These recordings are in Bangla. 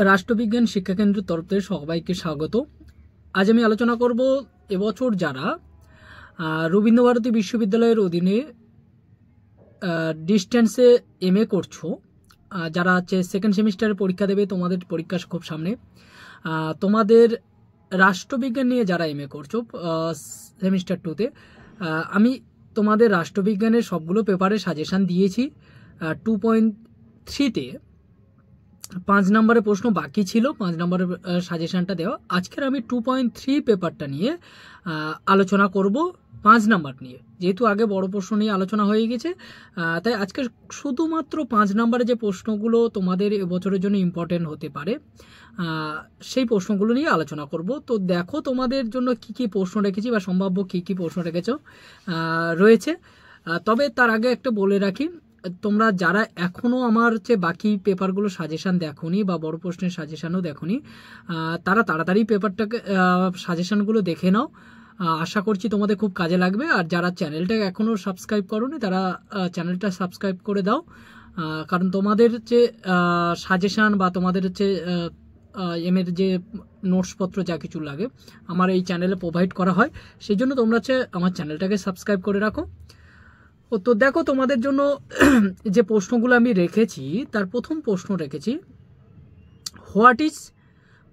রাষ্ট্রবিজ্ঞান শিক্ষা কেন্দ্রের তরফ থেকে সবাইকে স্বাগত। আজ আমি আলোচনা করব এবছর যারা রবীন্দ্রভারতী বিশ্ববিদ্যালয়ের অধীনে ডিস্টেন্সে এমএ করছো, যারা সেকেন্ড সেমিস্টারে পরীক্ষা দেবে, তোমাদের পরীক্ষা খুব সামনে, তোমাদের রাষ্ট্রবিজ্ঞান নিয়ে যারা এমএ করছো সেমিস্টার 2তে, আমি তোমাদের রাষ্ট্রবিজ্ঞানের সবগুলো পেপারে সাজেশান দিয়েছি। 2.3-তে 5 নম্বরের প্রশ্ন বাকি ছিল, 5 নম্বরের সাজেশানটা দেওয়া। আজকের আমি 2.3 পেপারটা নিয়ে আলোচনা করব, 5 নাম্বার নিয়ে। যেহেতু আগে বড় প্রশ্ন নিয়ে আলোচনা হয়ে গেছে, তাই আজকে শুধুমাত্র 5 নম্বরের যে প্রশ্নগুলো তোমাদের এবছরের জন্য ইম্পর্টেন্ট হতে পারে সেই প্রশ্নগুলো নিয়ে আলোচনা করব। তো দেখো তোমাদের জন্য কি কি প্রশ্ন রেখেছি বা সম্ভাব্য কি কি প্রশ্ন রয়েছে। তবে তার আগে একটা বলে রাখি, তোমরা যারা এখনও আমার বাকি পেপারগুলো সাজেশান দেখোনি বা বড় প্রশ্নের সাজেশানও দেখোনি, তারা তাড়াতাড়ি পেপারটাকে সাজেশানগুলো দেখে নাও। আশা করছি তোমাদের খুব কাজে লাগবে। আর যারা চ্যানেলটা এখনও সাবস্ক্রাইব করোনি তারা চ্যানেলটা সাবস্ক্রাইব করে দাও, কারণ তোমাদের সাজেশান বা তোমাদের এমের যে নোটসপত্র যা কিছু লাগে আমার এই চ্যানেলে প্রোভাইড করা হয়, সেই জন্য তোমরা আমার চ্যানেলটাকে সাবস্ক্রাইব করে রাখো। তো দেখো তোমাদের জন্য যে প্রশ্নগুলো আমি রেখেছি, তার প্রথম প্রশ্ন রেখেছি, what is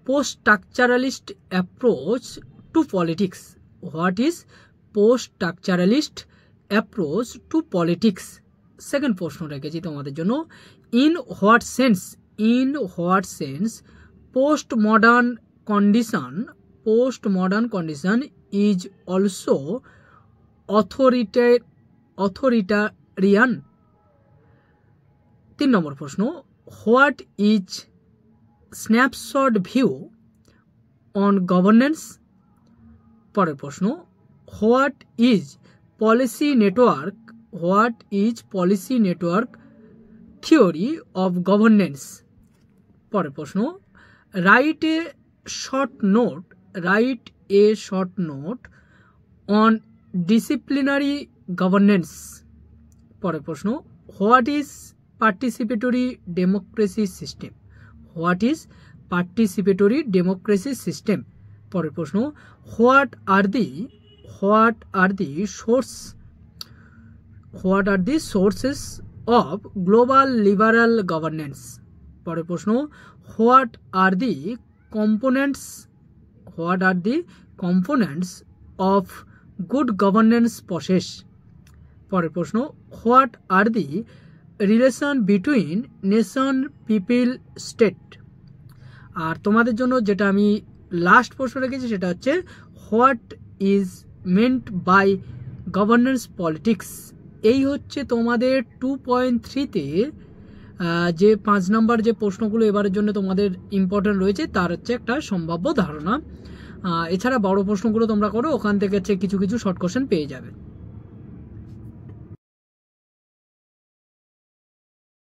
post structuralist approach to politics? What is post structuralist approach to politics? Second প্রশ্ন রেখেছি তোমাদের জন্য, in what sense post modern condition is also authoritarian? 3 নম্বর প্রশ্ন, what is snapshot view on governance? পরের প্রশ্ন, what is policy network theory of governance? পরের প্রশ্ন, write a short note on disciplinary governance? পরের প্রশ্ন, what is participatory democracy system? পরের প্রশ্ন, what are the sources of global liberal governance? পরের প্রশ্ন, what are the components of good governance process? পরের প্রশ্ন, what are the relation between nation, people, state? আর তোমাদের জন্য যেটা আমি লাস্ট প্রশ্ন রেখেছি সেটা হচ্ছে, what is meant by governance politics? এই হচ্ছে তোমাদের 2.3-তে যে 5 নম্বর যে প্রশ্নগুলো এবারের জন্য তোমাদের ইম্পর্টেন্ট রয়েছে তার একটা সম্ভাব্য ধারণা। এছাড়া বড় প্রশ্নগুলো তোমরা করো, ওখান থেকে কিছু শর্ট কোশ্চেন পেয়ে যাবে।